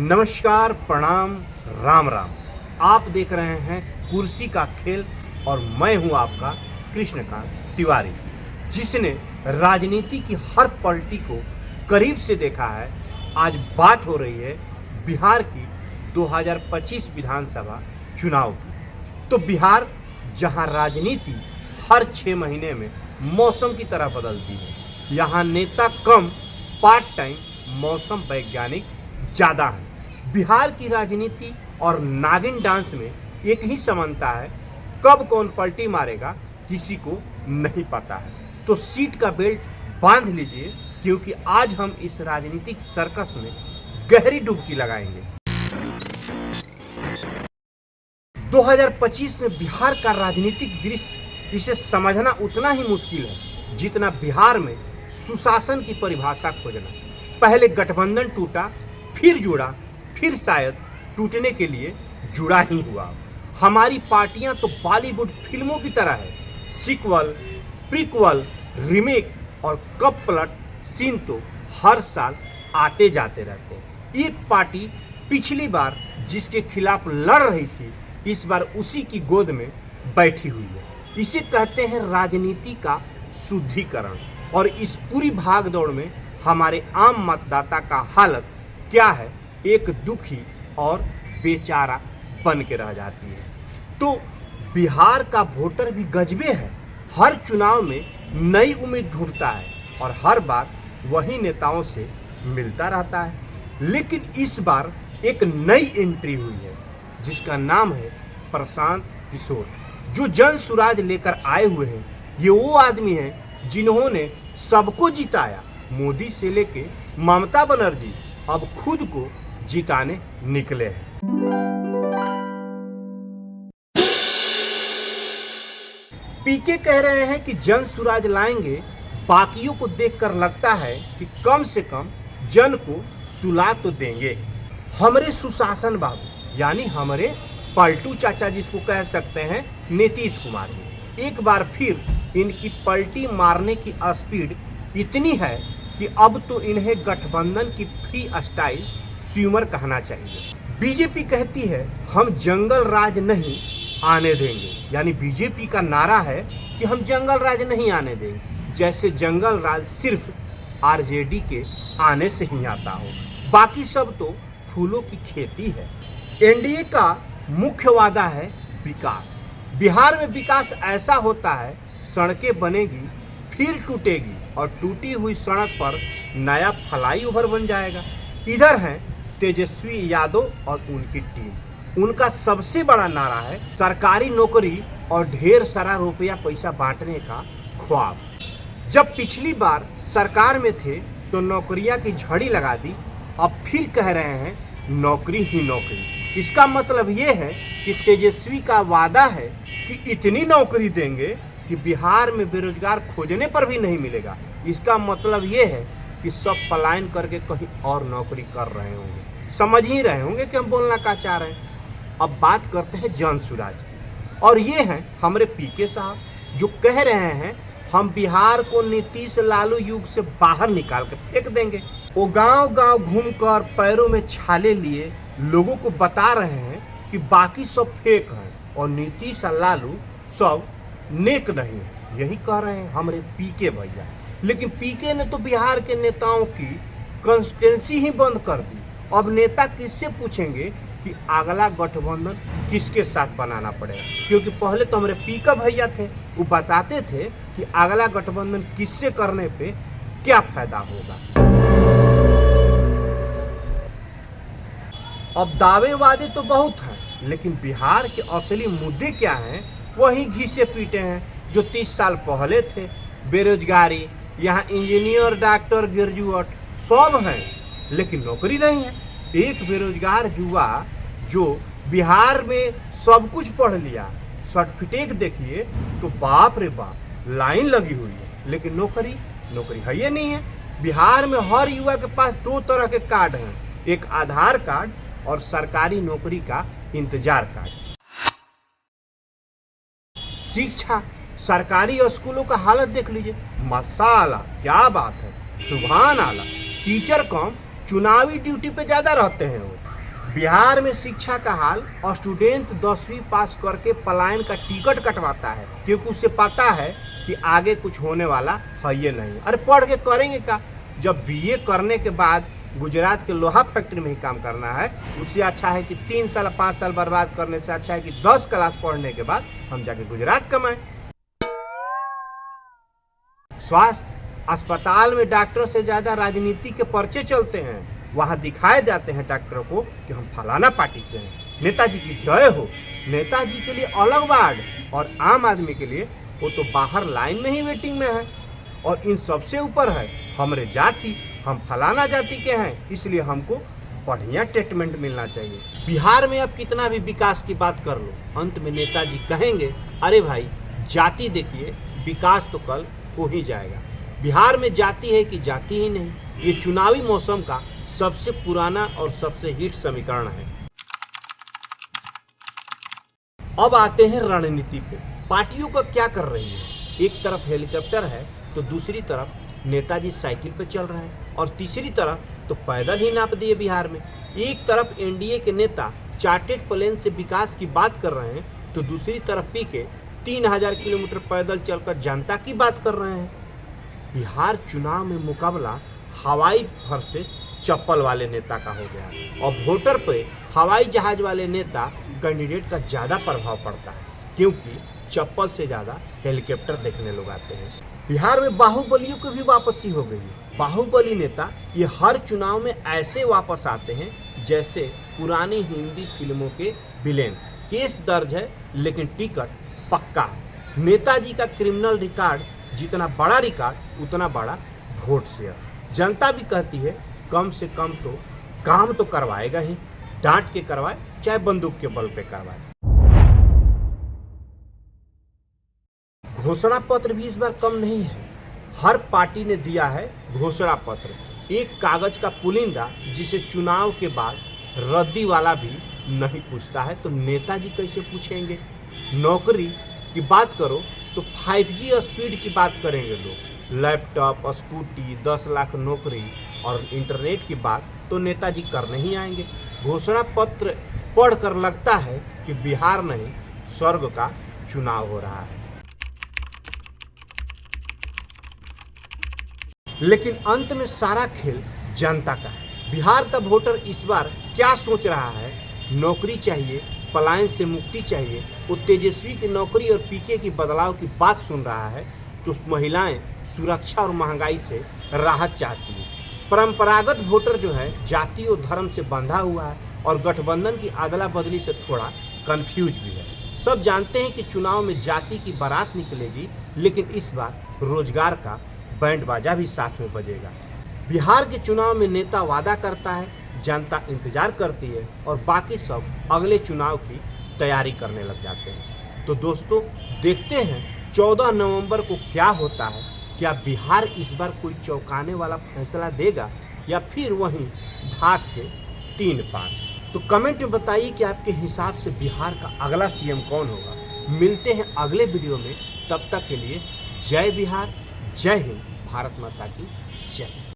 नमस्कार, प्रणाम, राम राम। आप देख रहे हैं कुर्सी का खेल और मैं हूं आपका कृष्णकांत तिवारी, जिसने राजनीति की हर पलटी को करीब से देखा है। आज बात हो रही है बिहार की 2025 विधानसभा चुनाव की। तो बिहार, जहां राजनीति हर 6 महीने में मौसम की तरह बदलती है, यहाँ नेता कम, पार्ट टाइम मौसम वैज्ञानिक ज़्यादा है। बिहार की राजनीति और नागिन डांस में एक ही समानता है, कब कौन पलटी मारेगा किसी को नहीं पता है। तो सीट का बेल्ट बांध लीजिए, क्योंकि आज हम इस राजनीतिक सर्कस में गहरी डुबकी लगाएंगे। 2025 में बिहार का राजनीतिक दृश्य, इसे समझना उतना ही मुश्किल है जितना बिहार में सुशासन की परिभाषा खोजना। पहले गठबंधन टूटा, फिर जुड़ा, फिर शायद टूटने के लिए जुड़ा ही हुआ। हमारी पार्टियां तो बॉलीवुड फिल्मों की तरह है, सीक्वल, प्रीक्वल, रीमेक और कप पलट सीन तो हर साल आते जाते रहते हैं। एक पार्टी पिछली बार जिसके खिलाफ लड़ रही थी, इस बार उसी की गोद में बैठी हुई है। इसे कहते हैं राजनीति का शुद्धिकरण। और इस पूरी भागदौड़ में हमारे आम मतदाता का हालत क्या है, एक दुखी और बेचारा बन के रह जाती है। तो बिहार का वोटर भी गजबे है, हर चुनाव में नई उम्मीद ढूंढता है और हर बार वही नेताओं से मिलता रहता है। लेकिन इस बार एक नई एंट्री हुई है, जिसका नाम है प्रशांत किशोर, जो जन सुराज लेकर आए हुए हैं। ये वो आदमी हैं जिन्होंने सबको जिताया, मोदी से लेके ममता बनर्जी अब खुद को जिताने निकले हैं। पीके कह रहे हैं कि जन सुराज लाएंगे। बाकियों को देखकर लगता है कि कम से कम जन को सुला तो देंगे। हमरे सुशासन बाबू, यानी हमारे पलटू चाचा, जिसको कह सकते हैं नीतीश कुमार जी, एक बार फिर इनकी पलटी मारने की स्पीड इतनी है कि अब तो इन्हें गठबंधन की फ्री स्टाइल स्विमर कहना चाहिए। बीजेपी कहती है हम जंगल राज नहीं आने देंगे, यानी बीजेपी का नारा है कि हम जंगल राज नहीं आने देंगे, जैसे जंगल राज सिर्फ आरजेडी के आने से ही आता हो, बाकी सब तो फूलों की खेती है। एनडीए का मुख्य वादा है विकास। बिहार में विकास ऐसा होता है, सड़कें बनेगी फिर टूटेगी और टूटी हुई सड़क पर नया फ्लाईओवर बन जाएगा। इधर हैं तेजस्वी यादव और उनकी टीम। उनका सबसे बड़ा नारा है सरकारी नौकरी और ढेर सारा रुपया पैसा बांटने का ख्वाब। जब पिछली बार सरकार में थे तो नौकरियां की झड़ी लगा दी, अब फिर कह रहे हैं नौकरी ही नौकरी। इसका मतलब ये है कि तेजस्वी का वादा है कि इतनी नौकरी देंगे कि बिहार में बेरोजगार खोजने पर भी नहीं मिलेगा। इसका मतलब ये है कि सब पलायन करके कहीं और नौकरी कर रहे होंगे। समझ ही रहे होंगे कि हम बोलना क्या चाह रहे हैं। अब बात करते हैं जन सुराज की, और ये हैं हमारे पीके साहब, जो कह रहे हैं हम बिहार को नीतीश लालू युग से बाहर निकाल के फेंक देंगे। वो गांव गांव घूमकर पैरों में छाले लिए लोगों को बता रहे हैं कि बाकी सब फेक हैं और नीतीश और लालू सब नेक नहीं है। यही कह रहे हैं हमारे पीके भैया। लेकिन पीके ने तो बिहार के नेताओं की कंस्टिट्यूंसी ही बंद कर दी। अब नेता किससे पूछेंगे कि अगला गठबंधन किसके साथ बनाना पड़ेगा, क्योंकि पहले तो हमारे पीके भैया थे, वो बताते थे कि अगला गठबंधन किससे करने पे क्या फायदा होगा। अब दावे वादे तो बहुत हैं, लेकिन बिहार के असली मुद्दे क्या हैं, वही घिसे पीटे हैं जो 30 साल पहले थे। बेरोजगारी, यहाँ इंजीनियर, डॉक्टर, ग्रेजुएट सब हैं, लेकिन नौकरी नहीं है। एक बेरोजगार युवा जो बिहार में सब कुछ पढ़ लिया, सर्टिफिकेट देखिए तो बाप रे बाप, लाइन लगी हुई है, लेकिन नौकरी है ये नहीं है। बिहार में हर युवा के पास 2 तरह के कार्ड हैं, एक आधार कार्ड और सरकारी नौकरी का इंतजार कार्ड। शिक्षा, सरकारी स्कूलों का हालत देख लीजिए, मसाला, क्या बात है, सुभान अल्लाह। टीचर कम, चुनावी ड्यूटी पे ज़्यादा रहते हैं वो। बिहार में शिक्षा का हाल, स्टूडेंट 10वीं पास करके पलायन का टिकट कटवाता है क्योंकि उसे पता है कि आगे कुछ होने वाला है ये नहीं। अरे पढ़ के करेंगे क्या? जब बीए करने के बाद गुजरात के लोहा फैक्ट्री में ही काम करना है, उससे अच्छा है कि 3 साल 5 साल बर्बाद करने से अच्छा है कि 10 क्लास पढ़ने के बाद हम जाके गुजरात कमाएं। स्वास्थ्य अस्पताल में डॉक्टरों से ज्यादा राजनीति के पर्चे चलते हैं। वहां दिखाए जाते हैं डॉक्टरों को कि हम फलाना पार्टी से हैं। नेताजी की जय हो। नेताजी के लिए अलग वार्ड और आम आदमी के लिए वो तो बाहर लाइन में ही वेटिंग में है। और इन सबसे ऊपर है हमरे जाति, हम फलाना जाति के हैं, इसलिए हमको बढ़िया ट्रीटमेंट मिलना चाहिए। बिहार में अब कितना भी विकास की बात कर लो, अंत में नेताजी कहेंगे अरे भाई जाति देखिए, विकास तो कल हो ही जाएगा। बिहार में जाति है कि जाति ही नहीं, ये चुनावी मौसम का सबसे पुराना और सबसे हिट समीकरण है। अब आते हैं रणनीति पे। पार्टियों का क्या कर रही है? एक तरफ हेलीकॉप्टर है तो दूसरी तरफ नेताजी साइकिल पे चल रहे हैं और तीसरी तरफ तो पैदल ही नाप दिए बिहार में। एक तरफ एनडीए के नेता चार्टेड प्लेन से विकास की बात कर रहे हैं तो दूसरी तरफ पीके 3000 किलोमीटर पैदल चलकर जनता की बात कर रहे हैं। बिहार चुनाव में मुकाबला हवाई भर से चप्पल वाले नेता का हो गया और वोटर पे हवाई जहाज वाले नेता कैंडिडेट का ज़्यादा प्रभाव पड़ता है क्योंकि चप्पल से ज़्यादा हेलीकॉप्टर देखने लोग आते हैं। बिहार में बाहुबलियों की भी वापसी हो गई है। बाहुबली नेता ये हर चुनाव में ऐसे वापस आते हैं जैसे पुरानी हिंदी फिल्मों के विलेन। केस दर्ज है लेकिन टिकट पक्का है। नेताजी का क्रिमिनल रिकॉर्ड जितना बड़ा रिकॉर्ड उतना बड़ा वोट शेयर। जनता भी कहती है कम से कम तो काम तो करवाएगा ही, डांट के करवाए चाहे बंदूक के बल पे करवाए। घोषणा पत्र भी इस बार कम नहीं है। हर पार्टी ने दिया है घोषणा पत्र, एक कागज का पुलिंदा जिसे चुनाव के बाद रद्दी वाला भी नहीं पूछता है। तो नेताजी कैसे पूछेंगे? नौकरी की बात करो तो 5G स्पीड की बात करेंगे लोग, लैपटॉप, स्कूटी, 10 लाख नौकरी और इंटरनेट की बात तो नेताजी करने ही आएंगे। घोषणा पत्र पढ़कर लगता है कि बिहार नहीं स्वर्ग का चुनाव हो रहा है। लेकिन अंत में सारा खेल जनता का है। बिहार का वोटर इस बार क्या सोच रहा है? नौकरी चाहिए, पलायन से मुक्ति चाहिए। वो तेजस्वी की नौकरी और पीके की बदलाव की बात सुन रहा है तो महिलाएं सुरक्षा और महंगाई से राहत चाहती है। परंपरागत वोटर जो है जाति और धर्म से बंधा हुआ है और गठबंधन की अदला बदली से थोड़ा कंफ्यूज भी है। सब जानते हैं कि चुनाव में जाति की बारात निकलेगी, लेकिन इस बार रोजगार का बैंड बाजा भी साथ में बजेगा। बिहार के चुनाव में नेता वादा करता है, जनता इंतजार करती है और बाकी सब अगले चुनाव की तैयारी करने लग जाते हैं। तो दोस्तों देखते हैं 14 नवंबर को क्या होता है। क्या बिहार इस बार कोई चौंकाने वाला फैसला देगा या फिर वहीं भाग के 3-5? तो कमेंट में बताइए कि आपके हिसाब से बिहार का अगला सीएम कौन होगा। मिलते हैं अगले वीडियो में, तब तक के लिए जय बिहार, जय हिंद, भारत माता की जय।